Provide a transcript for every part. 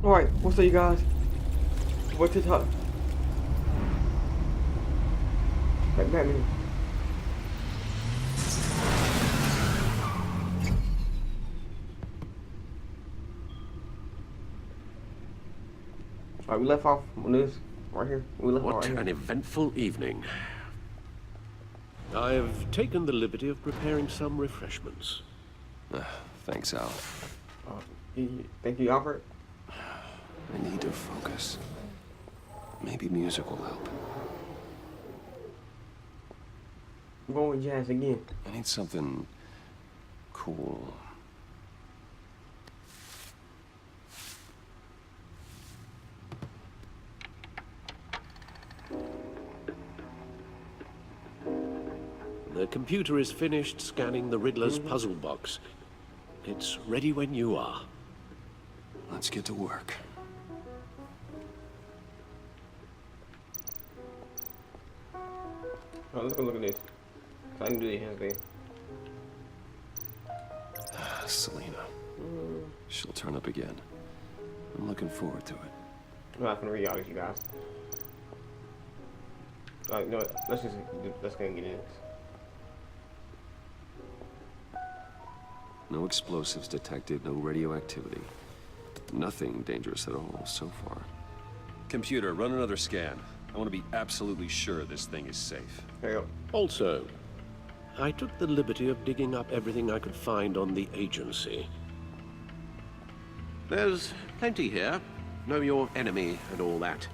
Alright, what's up, you guys? What's the top? Batman. Alright, we left off on this right here. We left off What right an here. eventful evening. I've taken the liberty of preparing some refreshments. Thanks, Al. Thank you, Alfred. I need to focus. Maybe music will help. I'm going with jazz again. I need something cool. The computer is finished scanning the Riddler's puzzle box. It's ready when you are. Let's get to work. Oh, let's go look at this. I can do the hands thing. Selena. She'll turn up again. I'm looking forward to it. I'm not gonna read all this, you guys. Alright, you know what? Let's go and get in this. No explosives detected, no radioactivity. Nothing dangerous at all so far. Computer, run another scan. I want to be absolutely sure this thing is safe. There you Also, I took the liberty of digging up everything I could find on the agency. There's plenty here. Know your enemy and all that.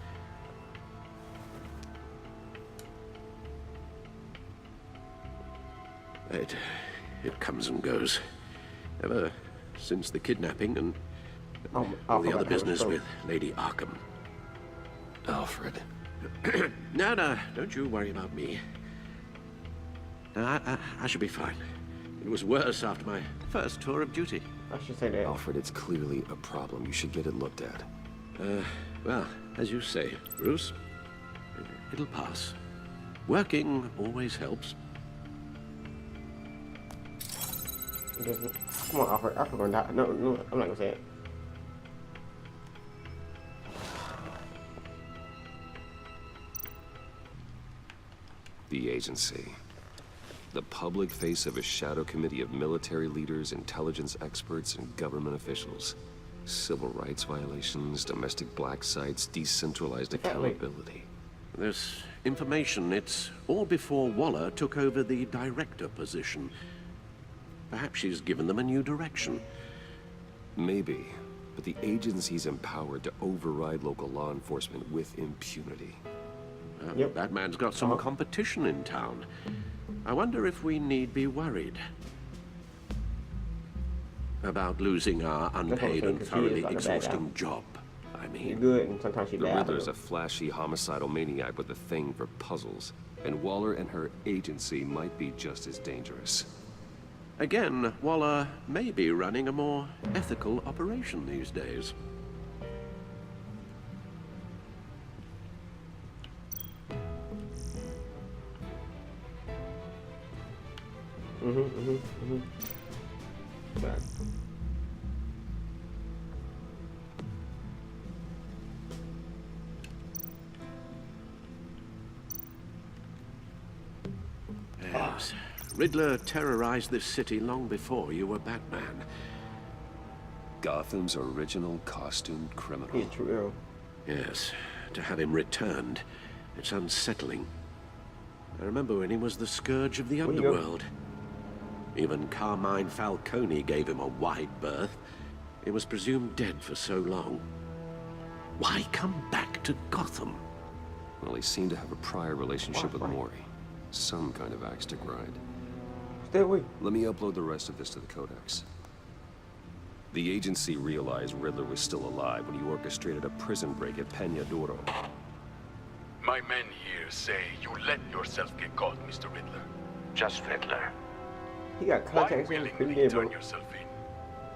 It comes and goes. Ever since the kidnapping and all the other business with Lady Arkham. Alfred. No, don't you worry about me. I should be fine. It was worse after my first tour of duty. I should say that. Alfred, it's clearly a problem. You should get it looked at. Well, as you say, Bruce, it'll pass. Working always helps. Come on, Alfred. Alfred gonna die. No, I'm not gonna say it. The agency. The public face of a shadow committee of military leaders, intelligence experts, and government officials. Civil rights violations, domestic black sites, decentralized accountability. This information, it's all before Waller took over the director position. Perhaps she's given them a new direction. Maybe, but the agency's empowered to override local law enforcement with impunity. Yep. That man's got some competition in town. I wonder if we need be worried about losing our unpaid and thoroughly exhausting job. I mean, She's good, and sometimes she's The bad. Riddler's a flashy homicidal maniac with a thing for puzzles, and Waller and her agency might be just as dangerous. again, Waller may be running a more ethical operation these days. Bad. Yes. Riddler terrorized this city long before you were Batman. Gotham's original costumed criminal. He's true. Yes, to have him returned, it's unsettling. I remember when he was the scourge of the Where you go? underworld. Even Carmine Falcone gave him a wide berth. He was presumed dead for so long. Why come back to Gotham? Well, he seemed to have a prior relationship with Mori. Some kind of axe to grind. Stay away. Let me upload the rest of this to the Codex. The agency realized Riddler was still alive when he orchestrated a prison break at Peña Duro. My men here say you let yourself get caught, Mr. Riddler. Just Riddler. He got Why contacts in willingly pretty dead, bro. turn yourself in?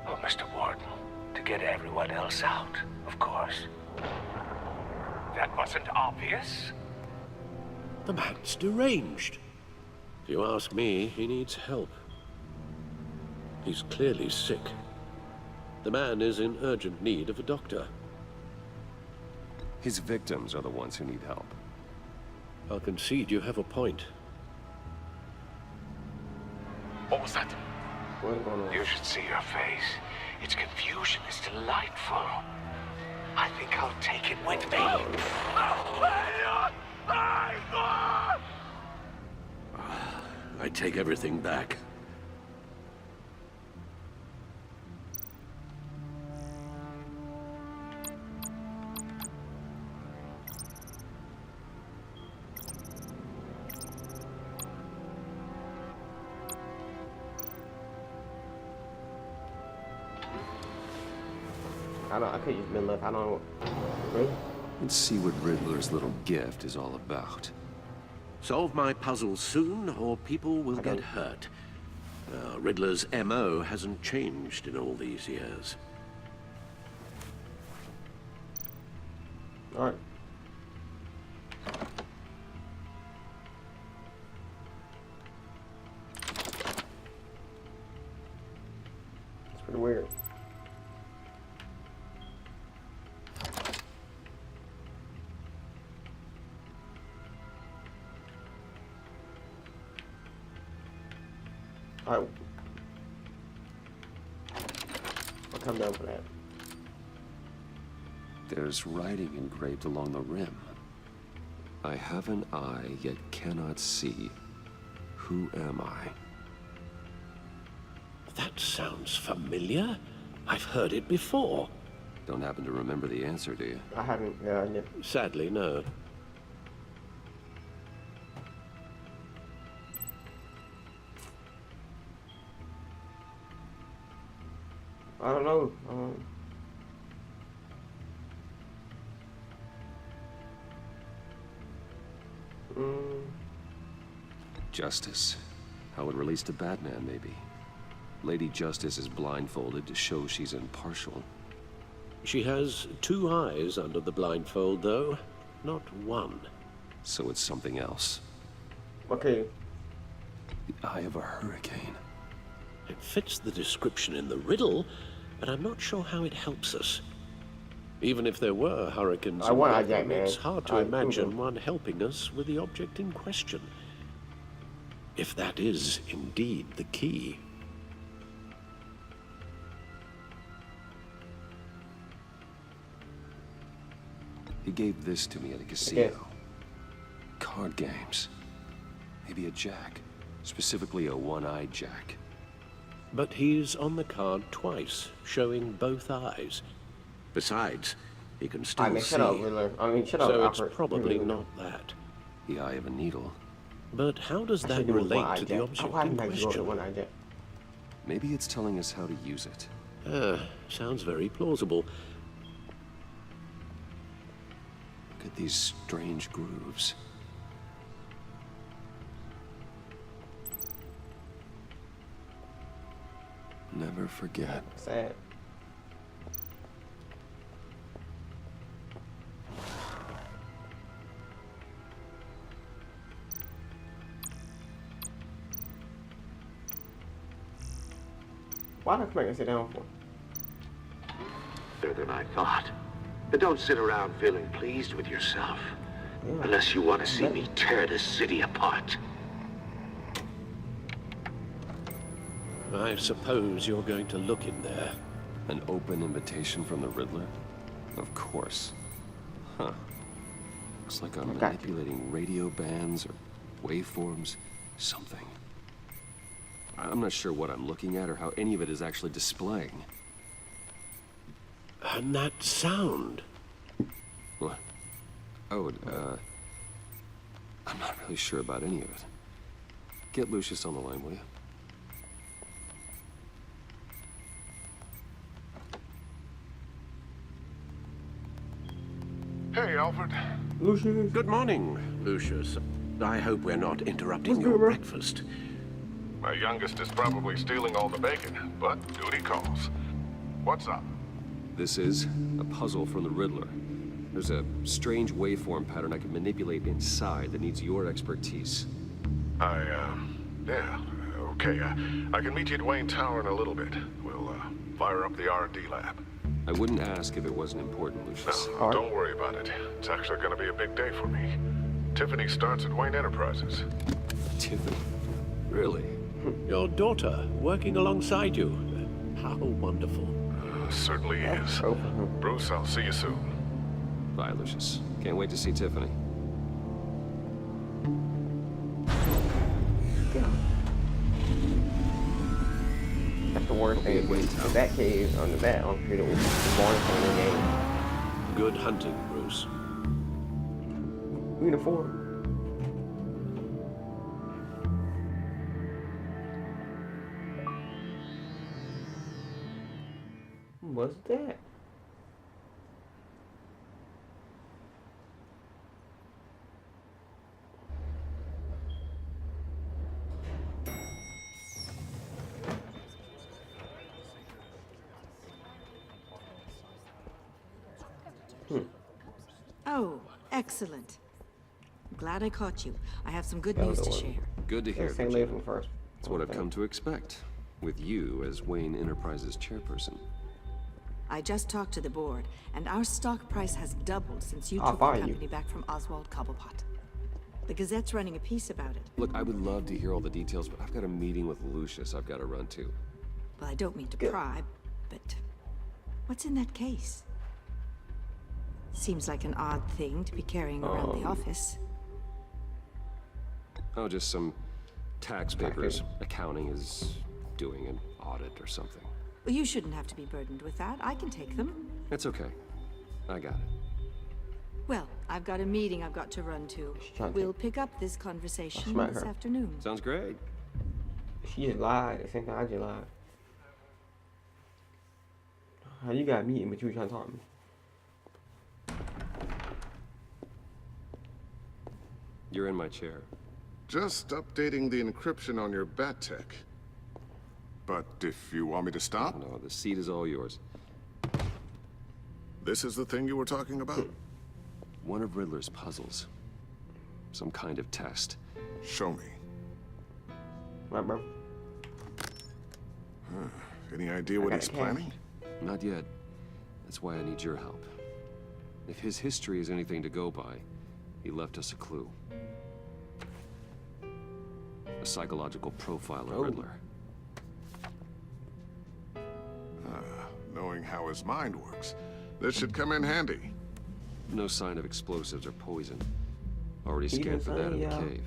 Oh, Mr. Warden. To get everyone else out, of course. That wasn't obvious. The man's deranged. If you ask me, he needs help. He's clearly sick. The man is in urgent need of a doctor. His victims are the ones who need help. I'll concede you have a point. What was that? What's going on? You should see your face. Its confusion is delightful. I think I'll take it with me. I take everything back. I could use been left. I don't. Really? Let's see what Riddler's little gift is all about. Solve my puzzle soon, or people will get hurt. Riddler's MO hasn't changed in all these years. All right. It's pretty weird. All right. I'll come down for that. There's writing engraved along the rim. I have an eye, yet cannot see. Who am I? That sounds familiar. I've heard it before. Don't happen to remember the answer, do you? I haven't. Yeah, I never. Sadly, no. I don't know. Justice. How it relates to Batman, maybe. Lady Justice is blindfolded to show she's impartial. She has 2 eyes under the blindfold, though. Not one. So it's something else. Okay. The eye of a hurricane. It fits the description in the riddle, but I'm not sure how it helps us. Even if there were hurricanes, I want that, man. it's hard to imagine one helping us with the object in question. If that is indeed the key. He gave this to me at a casino. Card games. Maybe a jack. Specifically a one-eyed jack. But he's on the card twice, showing both eyes. Besides, he can still see. Shut up, Riddler. I mean, shut up, So Alfred. it's probably not that. The eye of a needle. But how does that relate to the object in question? Maybe it's telling us how to use it. Sounds very plausible. Look at these strange grooves. Never forget. Sad. Why did I come back and sit down for? Better than I thought. But don't sit around feeling pleased with yourself. Yeah. Unless you want to see me tear this city apart. I suppose you're going to look in there. An open invitation from the Riddler? Of course. Huh. Looks like I'm manipulating radio bands or waveforms. Something. I'm not sure what I'm looking at or how any of it is actually displaying. And that sound. What? Oh, I'm not really sure about any of it. Get Lucius on the line, will you? Hey, Alfred. Lucius. Good morning, Lucius. I hope we're not interrupting What's your good, bro? breakfast. My youngest is probably stealing all the bacon, but duty calls. What's up? This is a puzzle from the Riddler. There's a strange waveform pattern I can manipulate inside that needs your expertise. Yeah, okay. I can meet you at Wayne Tower in a little bit. We'll, fire up the R&D lab. I wouldn't ask if it wasn't important, Lucius. No, Alright. don't worry about it. It's actually going to be a big day for me. Tiffany starts at Wayne Enterprises. Tiffany? Really? Your daughter working alongside you. How wonderful. Certainly is. Oh, Bruce, I'll see you soon. Bye, Lucius. Can't wait to see Tiffany. that's the worst thing. The Bat Cave on the Bat on computer was the boring thing in the game. Good hunting, Bruce. Uniform. What's that? Oh, excellent. I'm glad I caught you. I have some good That was news the to one. share. Good to hear, Same lady Virginia. from first. It's what I've come to expect, with you as Wayne Enterprises chairperson. I just talked to the board, and our stock price has doubled since you I'll took the fire you. company back from Oswald Cobblepot. The Gazette's running a piece about it. Look, I would love to hear all the details, but I've got a meeting with Lucius I've got to run to. Well, I don't mean to Good. pry, but what's in that case? Seems like an odd thing to be carrying around the office. Oh, just some tax papers. Accounting is doing an audit or something. Well, you shouldn't have to be burdened with that. I can take them. It's okay. I got it. Well, I've got a meeting I've got to run to. She's trying to- We'll pick up this conversation smack this her. afternoon. Sounds great. She just lied. At the same time, I just lied. How you got a meeting, but you was trying to talk to me? You're in my chair. Just updating the encryption on your bat tech. But if you want me to stop, No, the seat is all yours. this is the thing you were talking about? One of Riddler's puzzles. Some kind of test. Show me. Right, bro? Any idea what got he's a cache. planning? Not yet. That's why I need your help. If his history is anything to go by, he left us a clue. A psychological profile of Oh. Riddler. Knowing how his mind works, this should come in handy. No sign of explosives or poison. Already Even scanned for that in the so, yeah. cave.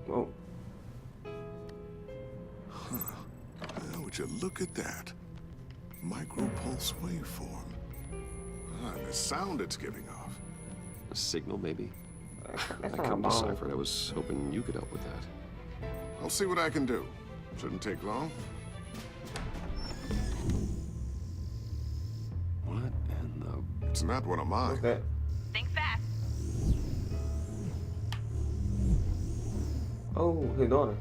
Whoa. Would you look at that? Micropulse waveform. And the sound it's giving off. A signal, maybe? That's I not a couldn't bomb. decipher it. I was hoping you could help with that. I'll see what I can do. Shouldn't take long. What in the... It's not one of mine. What's that? Think fast. Oh, his daughter.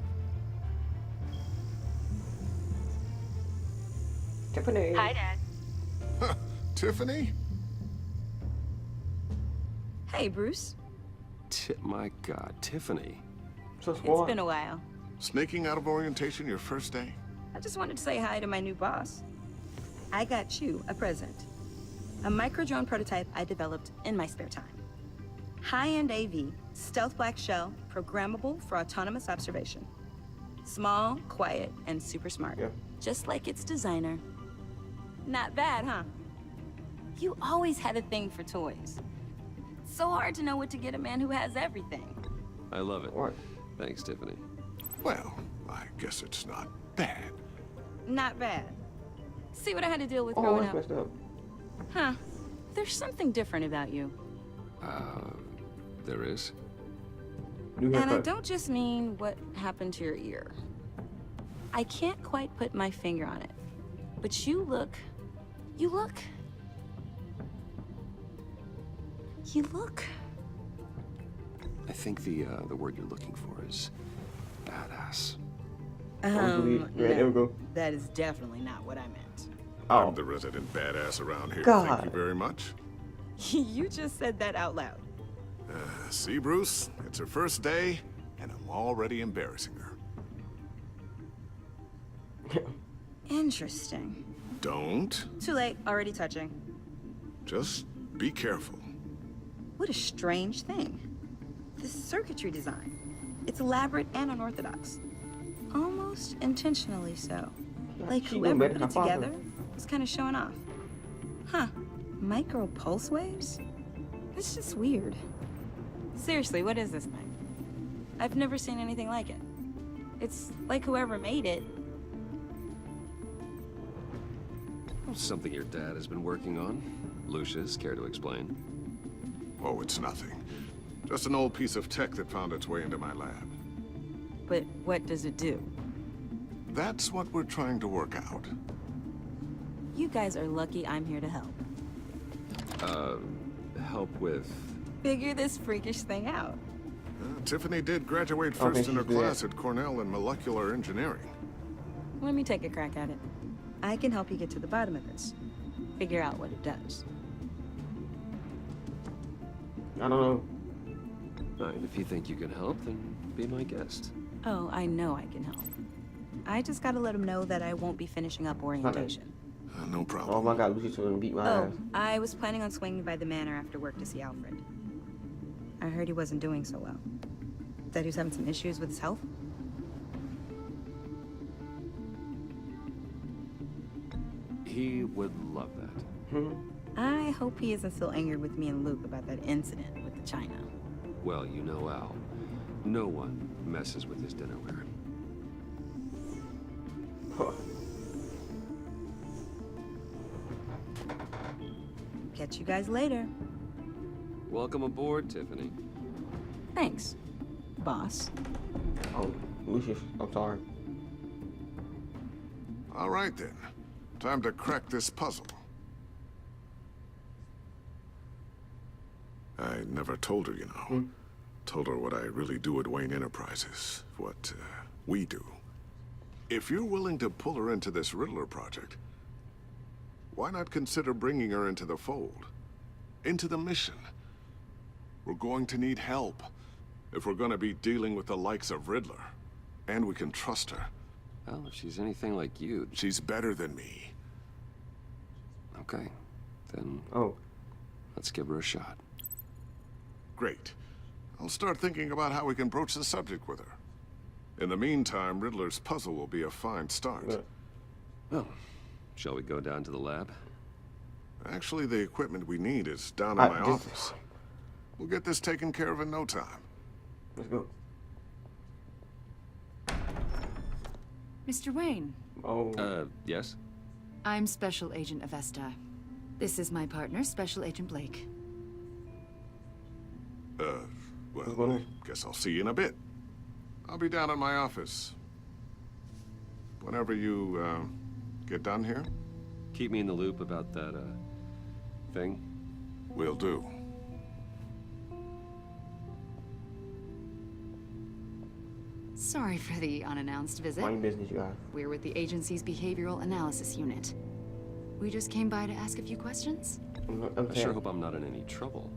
Tiffany. Hi, Dad. Tiffany? Hey, Bruce. My God, Tiffany. So It's squad. been a while. Sneaking out of orientation your first day? I just wanted to say hi to my new boss. I got you a present. A micro-drone prototype I developed in my spare time. High-end AV, stealth black shell, programmable for autonomous observation. Small, quiet, and super smart. Yeah. Just like its designer. Not bad, huh? You always had a thing for toys. It's so hard to know what to get a man who has everything. I love it. What? Thanks, Tiffany. Well, I guess it's not bad. Not bad. See what I had to deal with Oh, growing that's up? messed up. Huh. There's something different about you. There is? New And I haircut. don't just mean what happened to your ear. I can't quite put my finger on it. But you look... I think the word you're looking for is badass. There we go. That is definitely not what I meant. Oh, I'm the resident badass around here. God. Thank you very much. You just said that out loud. See, Bruce? It's her first day, and I'm already embarrassing her. Interesting. Don't. Too late, already touching. Just be careful. What a strange thing. This circuitry design. It's elaborate and unorthodox. Almost intentionally so. Like She knew whoever better put than it her father. together was kind of showing off. Huh. Micro pulse waves? That's just weird. Seriously, what is this thing? I've never seen anything like it. It's like whoever made it. Something your dad has been working on. Lucius, care to explain? Oh, it's nothing. Just an old piece of tech that found its way into my lab. But what does it do? That's what we're trying to work out. You guys are lucky I'm here to help. Help with... Figure this freakish thing out. Tiffany did graduate Okay, first in her she's good. class at Cornell in molecular engineering. Let me take a crack at it. I can help you get to the bottom of this. Figure out what it does. I don't know. And if you think you can help, then be my guest. Oh, I know I can help. I just gotta let him know that I won't be finishing up orientation. No problem. Oh my God, Lucy's gonna beat my Oh, ass. I was planning on swinging by the Manor after work to see Alfred. I heard he wasn't doing so well. That he was having some issues with his health. He would love that. I hope he isn't still angered with me and Luke about that incident with the China. Well, you know Al. No one messes with his dinnerware. Catch you guys later. Welcome aboard, Tiffany. Thanks, boss. Oh, Lucius, I'm sorry. All right then. Time to crack this puzzle. I never told her, you know. Told her what I really do at Wayne Enterprises. What we do. If you're willing to pull her into this Riddler project, why not consider bringing her into the fold? Into the mission? We're going to need help if we're going to be dealing with the likes of Riddler. And we can trust her. Well, if she's anything like you... She's better than me. Okay. Then Oh, let's give her a shot. Great. I'll start thinking about how we can broach the subject with her. In the meantime, Riddler's puzzle will be a fine start. yeah. Well, shall we go down to the lab? Actually, the equipment we need is down in I my just- office. We'll get this taken care of in no time. Let's go. Mr. Wayne, Oh, Yes? I'm Special Agent Avesta. This is my partner, Special Agent Blake. What's going Well, on? guess I'll see you in a bit. I'll be down in my office. Whenever you, get done here, Keep me in the loop about that, thing. will do. Sorry for the unannounced visit. mind your business, you guys. We're with the agency's behavioral analysis unit. We just came by to ask a few questions. I sure hope I'm not in any trouble.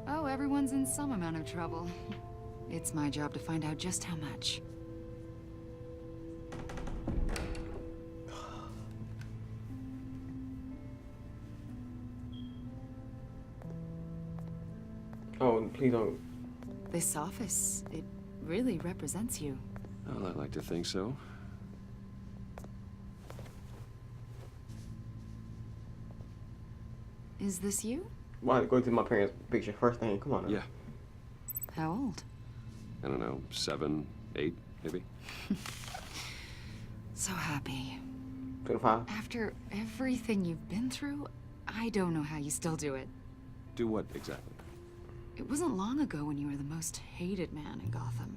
Oh, everyone's in some amount of trouble. It's my job to find out just how much. Oh, please don't. This office, it really represents you. Well, I'd like to think so. Is this you? Why go through my parents' picture first thing? Come on. Now. Yeah. How old? I don't know, 7, 8, maybe? So happy. 25. After everything you've been through, I don't know how you still do it. Do what exactly? It wasn't long ago when you were the most hated man in Gotham.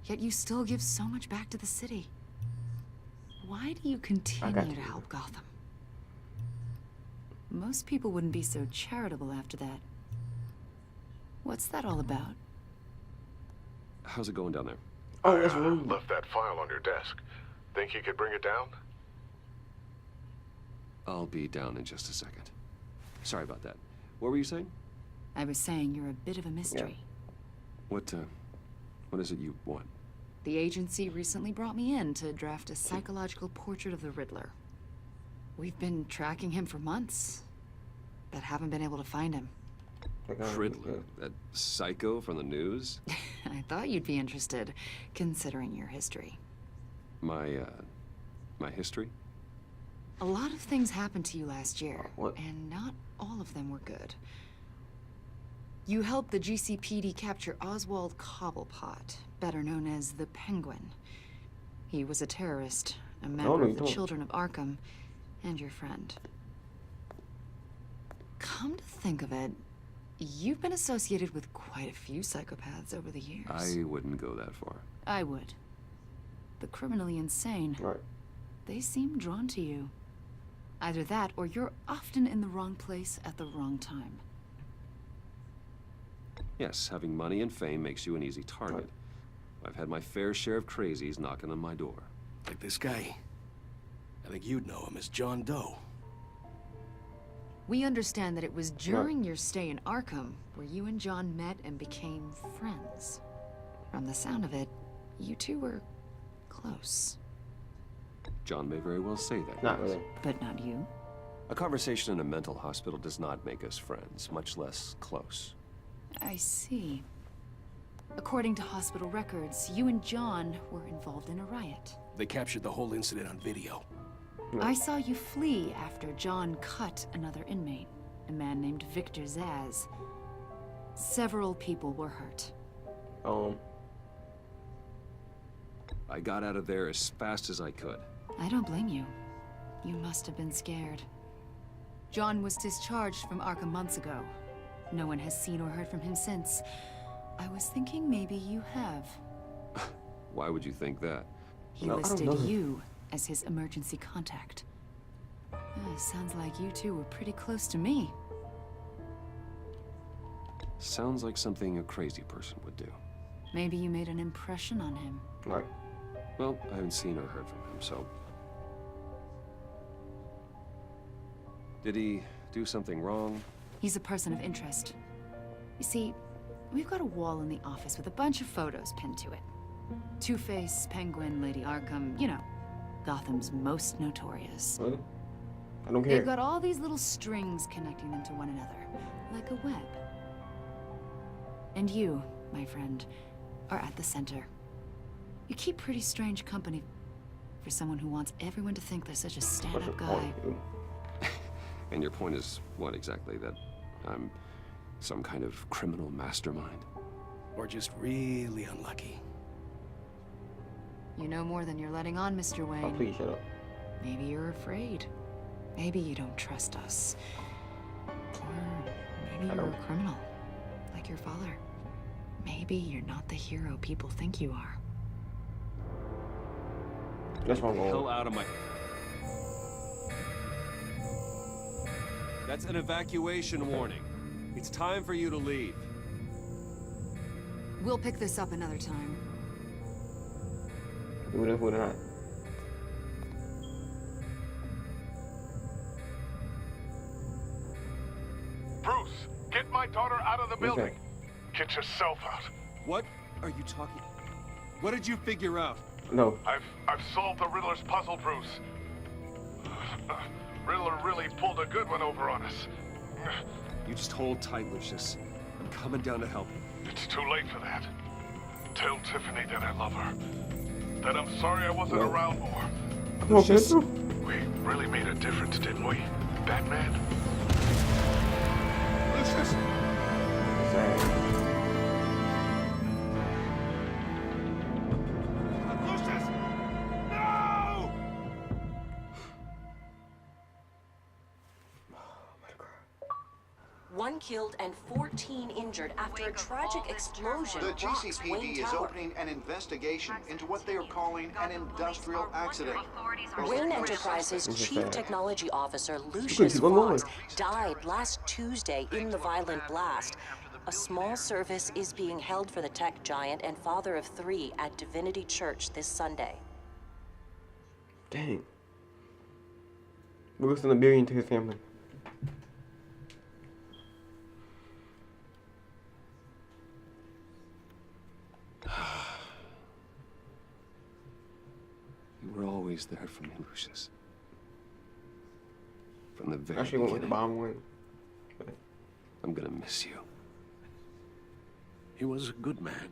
Yet you still give so much back to the city. Why do you continue to help Gotham? Most people wouldn't be so charitable after that. What's that all about? How's it going down there? Oh, that's rude. Left that file on your desk. Think you could bring it down? I'll be down in just a second. Sorry about that. What were you saying? I was saying you're a bit of a mystery. What What is it you want? The agency recently brought me in to draft a psychological portrait of the Riddler. We've been tracking him for months, but haven't been able to find him. Riddler? That psycho from the news? I thought you'd be interested, considering your history. My history? A lot of things happened to you last year, What? and not all of them were good. You helped the GCPD capture Oswald Cobblepot, better known as the Penguin. He was a terrorist, a member of the Children of Arkham, and your friend. Come to think of it, you've been associated with quite a few psychopaths over the years. I wouldn't go that far. I would. The criminally insane. Right. They seem drawn to you. Either that, or you're often in the wrong place at the wrong time. Yes, having money and fame makes you an easy target. I've had my fair share of crazies knocking on my door. Like this guy. I think you'd know him as John Doe. We understand that it was during your stay in Arkham where you and John met and became friends. From the sound of it, you two were close. John may very well say that. Not yes. really. But not you. A conversation in a mental hospital does not make us friends, much less close. I see. According to hospital records, you and John were involved in a riot. They captured the whole incident on video. I saw you flee after John cut another inmate, a man named Victor Zaz. Several people were hurt. I got out of there as fast as I could. I don't blame you. You must have been scared. John was discharged from Arkham months ago. No one has seen or heard from him since. I was thinking maybe you have. Why would you think that? He listed you as his emergency contact. Sounds like you two were pretty close to me. Sounds like something a crazy person would do. Maybe you made an impression on him. Right. Well, I haven't seen or heard from him, so... Did he do something wrong? He's a person of interest. You see, we've got a wall in the office with a bunch of photos pinned to it. Two-Face, Penguin, Lady Arkham, you know, Gotham's most notorious. Really? I don't care. They've got all these little strings connecting them to one another, like a web. And you, my friend, are at the center. You keep pretty strange company for someone who wants everyone to think they're such a stand-up guy. And your point is what exactly? That I'm some kind of criminal mastermind? Or just really unlucky. You know more than you're letting on, Mr. Wayne. Oh, please shut up. Maybe you're afraid. Maybe you don't trust us. Or maybe you're a criminal, like your father. Maybe you're not the hero people think you are. That's wrong. Hell out of my... That's an evacuation warning. It's time for you to leave. We'll pick this up another time. Even if we're not. Bruce, get my daughter out of the building. Get yourself out. What are you talking? What did you figure out? No. I've solved the Riddler's puzzle, Bruce. Riddler really pulled a good one over on us. You just hold tight, Lucius. I'm coming down to help you. It's too late for that. Tell Tiffany that I love her. That I'm sorry I wasn't around more. Come on, Pistol. We really made a difference, didn't we, Batman? Lucius! Lucius! No! One killed and 14 injured after a tragic explosion. The rocks Wayne GCPD is Tower. opening an investigation into what they are calling an industrial accident. Wayne Enterprises' chief technology officer, keep Lucius on going. Fox, died last Tuesday in the violent blast. A small service is being held for the tech giant and father of 3 at Divinity Church this Sunday. Dang. We're losing $1 billion to his family. You were always there for me, Lucius. From the very Actually went with the beginning. bomb one. I'm gonna miss you. He was a good man.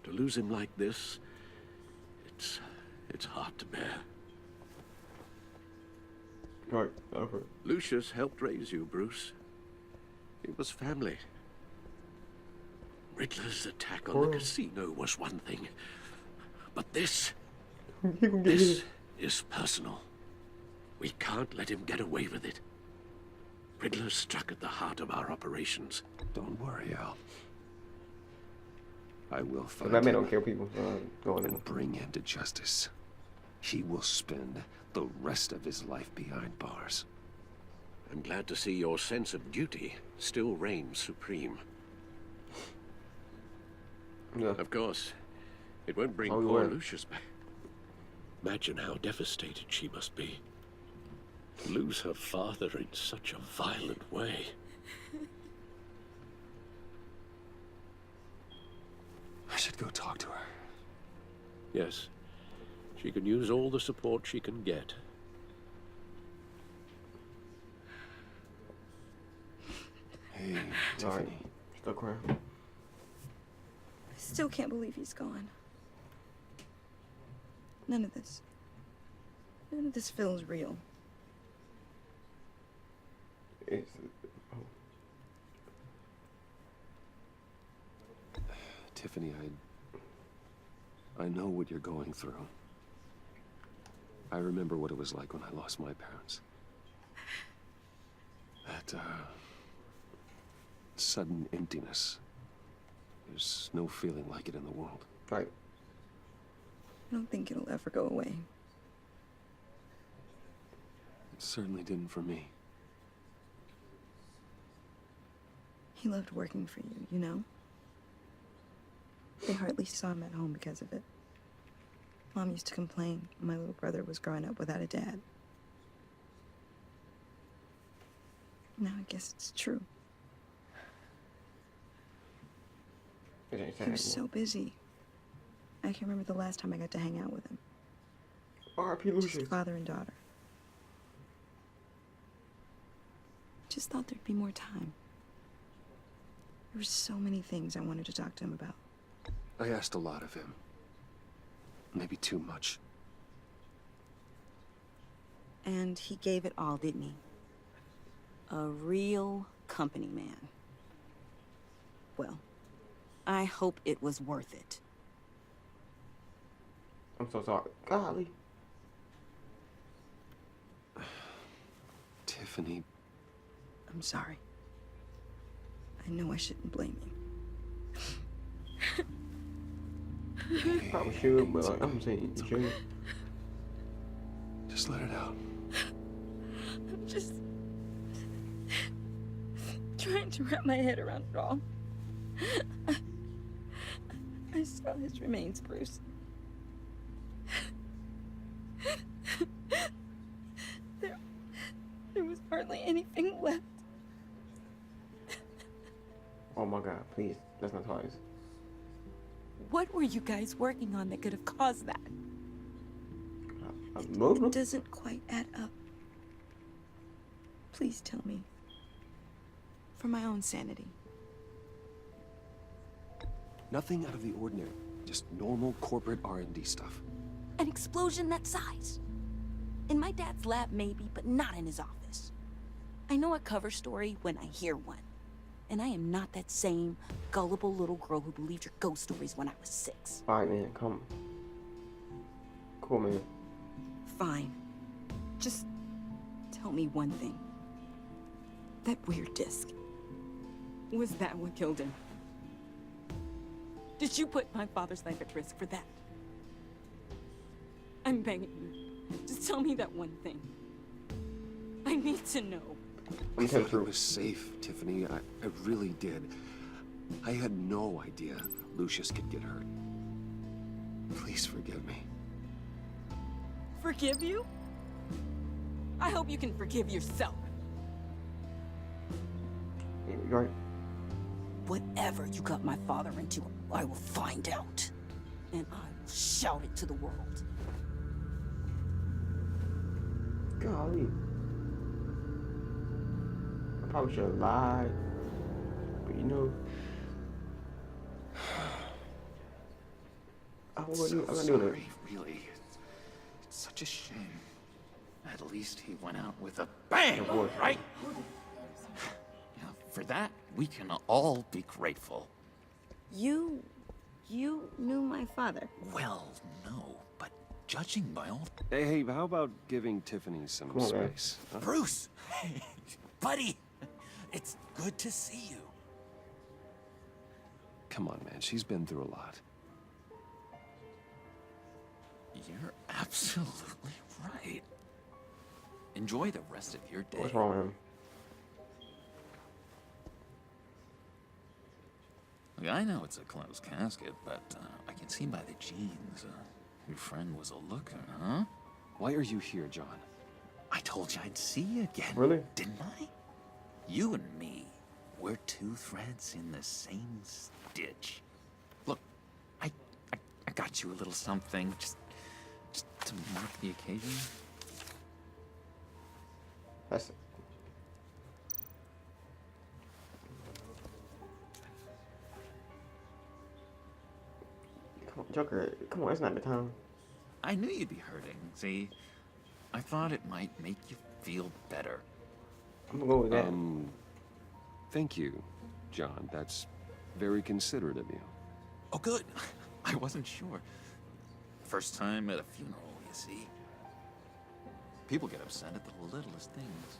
To lose him like this, it's hard to bear. Right, over. Lucius helped raise you, Bruce. It was family. Riddler's attack on the casino was one thing. But this is personal. We can't let him get away with it. Riddler struck at the heart of our operations. Don't worry, Al. I will find Batman him don't kill people, so going in. and bring him to justice. He will spend the rest of his life behind bars. I'm glad to see your sense of duty still reigns supreme. Yeah. Of course, it won't bring Oh, poor yeah. Lucius back. Imagine how devastated she must be. To lose her father in such a violent way. I should go talk to her. Yes, she can use all the support she can get. Hey, Alright, Tiffany. still crying. I still can't believe he's gone. None of this feels real. It's, Tiffany, I know what you're going through. I remember what it was like when I lost my parents. That, sudden emptiness. There's no feeling like it in the world. right. I don't think it'll ever go away. It certainly didn't for me. He loved working for you, you know? They hardly saw him at home because of it. Mom used to complain my little brother was growing up without a dad. Now I guess it's true. It ain't He sad was so busy. I can't remember the last time I got to hang out with him. R.I.P. Just Lucius. father and daughter. Just thought there'd be more time. There were so many things I wanted to talk to him about. I asked a lot of him. Maybe too much. And he gave it all, didn't he? A real company man. Well, I hope it was worth it. I'm so sorry. Golly. Tiffany, I'm sorry. I know I shouldn't blame you. Probably should, but I'm saying you should. just let it out. I'm just trying to wrap my head around it all. I saw his remains, Bruce. There was hardly anything left. Oh my God, please. That's not twice. What were you guys working on that could have caused that? Muslim? It doesn't quite add up. Please tell me. For my own sanity. Nothing out of the ordinary. Just normal corporate R&D stuff. An explosion that size. In my dad's lab, maybe, but not in his office. I know a cover story when I hear one. And I am not that same gullible little girl who believed your ghost stories when I was 6. Alright, man, come. Cool, man. Fine. Just tell me one thing. That weird disc. Was that what killed him? Did you put my father's life at risk for that? I'm begging you. Just tell me that one thing. I need to know. I thought it was safe, Tiffany. I really did. I had no idea Lucius could get hurt. Please forgive me. Forgive you? I hope you can forgive yourself. You're right. Whatever you got my father into, I will find out. And I will shout it to the world. Golly. I probably should have lied. But you know. I'm gonna do it. Really. It's such a shame. At least he went out with a bang, right? Yeah, for that, we can all be grateful. You knew my father. Well, no, but judging by all... Hey, how about giving Tiffany some space? Huh? Bruce! Buddy! It's good to see you. Come on, man. She's been through a lot. You're absolutely right. Enjoy the rest of your day. What's wrong with him? Look, I know it's a closed casket, but I can see by the jeans. Your friend was a looker, huh? Why are you here, John? I told you I'd see you again. Really? Didn't I? You and me, we're two threads in the same stitch. Look, I got you a little something, just to mark the occasion. That's it. Come on, Joker, come on, it's not the time. I knew you'd be hurting, see? I thought it might make you feel better. I'm gonna go with that. Thank you, John. That's very considerate of you. Oh, good. I wasn't sure. First time at a funeral, you see. People get upset at the littlest things.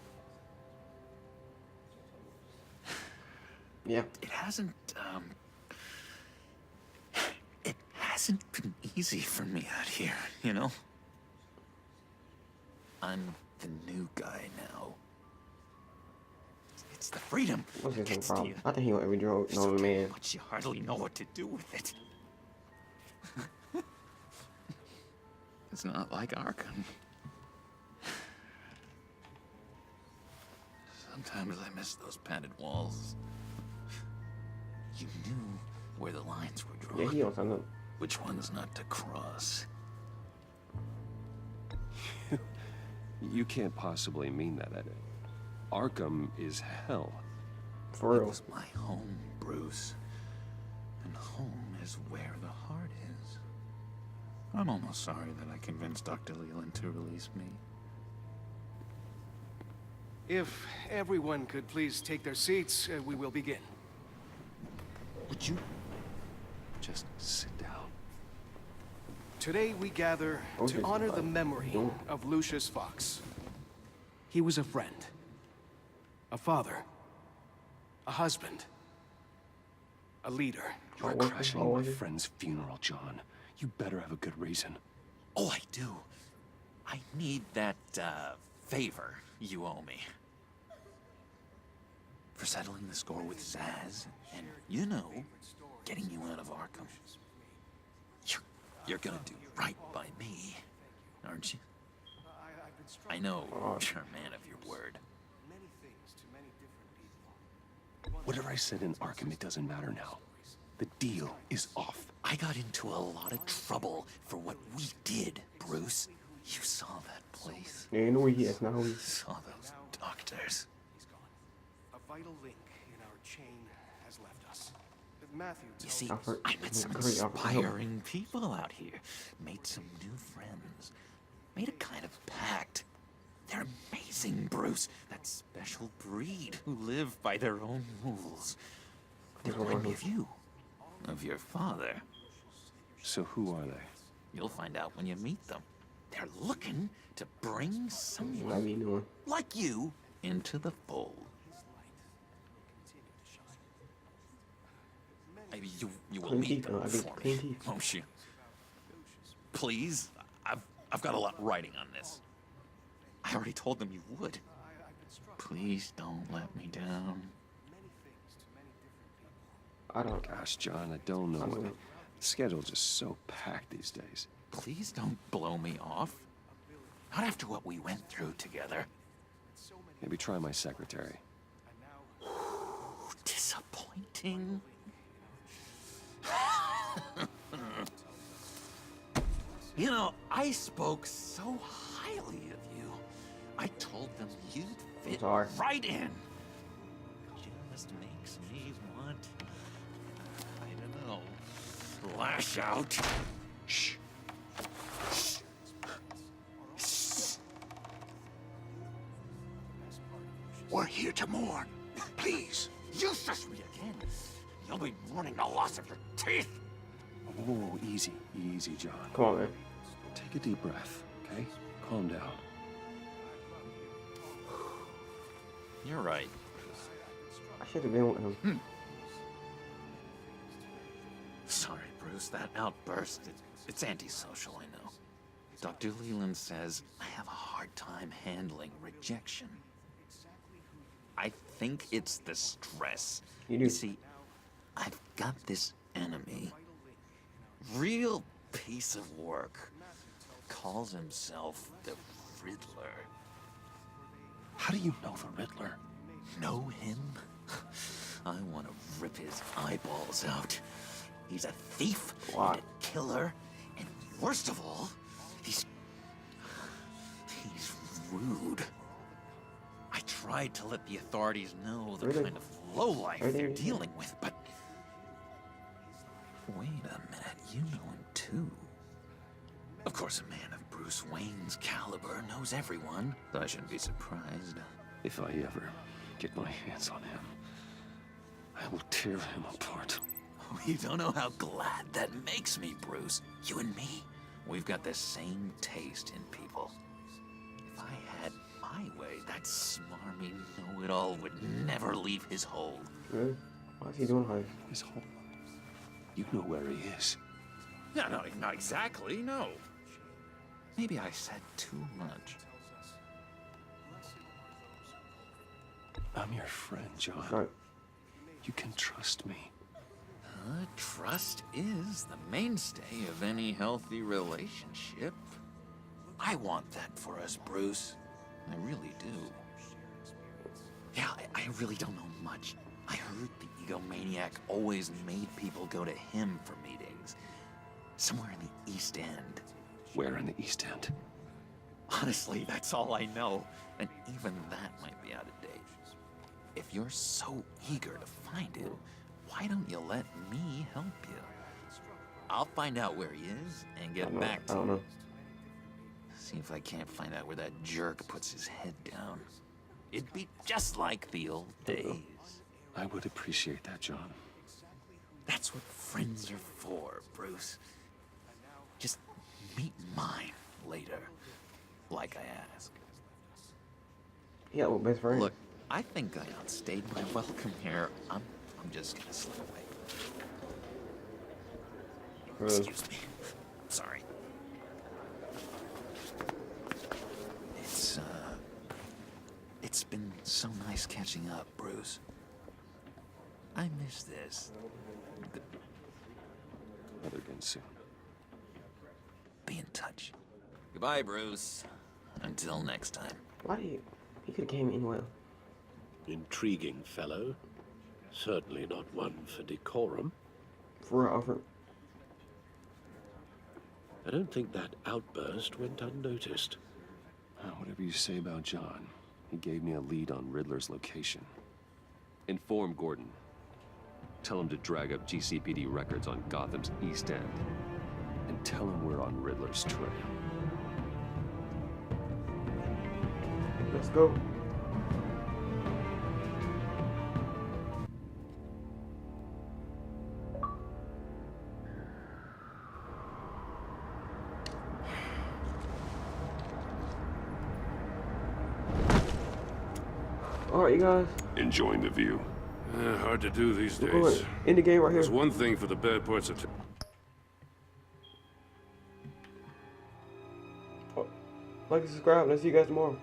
Yeah. It hasn't been easy for me out here, you know? I'm the new guy now. It's the freedom. What's his problem? I think he want every drug known man. But you hardly know what to do with it. It's not like Arkham. Sometimes I miss those padded walls. You knew where the lines were drawn. Yeah, he don't know. Which ones not to cross. You can't possibly mean that, Ed. Arkham is hell. For real. It was my home, Bruce. And home is where the heart is. I'm almost sorry that I convinced Dr. Leland to release me. If everyone could please take their seats, we will begin. Would you just sit down? Today we gather to honor the memory of Lucius Fox. He was a friend, a father, a husband, a leader. You're crashing my friend's funeral, John. You better have a good reason. Oh, I do. I need that, favor you owe me. For settling the score with Zaz, and, you know, getting you out of Arkham. You're gonna do right by me, aren't you? I know you're a man of your word. Whatever I said in Arkham, it doesn't matter now. The deal is off. I got into a lot of trouble for what we did, Bruce. You saw that place. Yeah, you know where he is now. Saw those doctors. He's gone. A vital link in our chain has left us. Matthew, you see, I met some inspiring people out here. Made some new friends. Made a kind of pact. They're amazing, Bruce. That special breed who live by their own rules. They remind me of you. Of your father. So who are they? You'll find out when you meet them. They're looking to bring someone like you into the fold. Maybe you will meet them for me, won't you? Please, I've got a lot riding on this. I already told them you would. Please don't let me down. I don't. Gosh, John, I don't know. The schedule's just so packed these days. Please don't blow me off. Not after what we went through together. Maybe try my secretary. Disappointing. You know, I spoke so highly of you. I told them you'd fit Sorry. right in. Just makes me want, I don't know, lash out. Shh. We're here to mourn. Please. You shush me again. You'll be mourning the loss of your teeth. Oh, easy, easy, John. Come on, man. Take a deep breath, okay? Calm down. You're right. I should have been with him. Sorry, Bruce. That outburst, it's antisocial, I know. Dr. Leland says I have a hard time handling rejection. I think it's the stress. You see, I've got this enemy. Real piece of work. Calls himself the Riddler. How do you know the Riddler? Know him? I want to rip his eyeballs out. He's a thief and a killer, and worst of all, he's rude. I tried to let the authorities know the kind of lowlife they're dealing with, but... Wait a minute, you know him too. Of course, a man of Bruce Wayne's caliber knows everyone, so I shouldn't be surprised. If I ever get my hands on him, I will tear him apart. You don't know how glad that makes me, Bruce. You and me, we've got the same taste in people. If I had my way, that smarmy know-it-all would never leave his hole. Really? Why is he doing high? His hole? You know where he is. No, not exactly, no. Maybe I said too much. I'm your friend, John. Right. You can trust me. Trust is the mainstay of any healthy relationship. I want that for us, Bruce. I really do. Yeah, I really don't know much. I heard the egomaniac always made people go to him for meetings. Somewhere in the East End. Where in the East End? Honestly, that's all I know. And even that might be out of date. If you're so eager to find him, why don't you let me help you? I'll find out where he is and get back to you. See if I can't find out where that jerk puts his head down. It'd be just like the old days. I would appreciate that, John. That's what friends are for, Bruce. Just meet mine later, like I asked. Yeah, well, best friend. Look, I think I outstayed my welcome here. I'm just gonna slip away. Excuse me. Sorry. It's been so nice catching up, Bruce. I miss this. Another again soon. Be in touch. Goodbye, Bruce. Until next time. Why do you... He could have came in well. Intriguing fellow. Certainly not one for decorum. For offer. I don't think that outburst went unnoticed. Whatever you say about John, he gave me a lead on Riddler's location. Inform Gordon. Tell him to drag up GCPD records on Gotham's East End. And tell him we're on Riddler's trail. Let's go. Alright, you guys. Enjoying the view. Hard to do these We're days. going in the game right here. There's one thing for the bad parts of Like and subscribe. Let's see you guys tomorrow.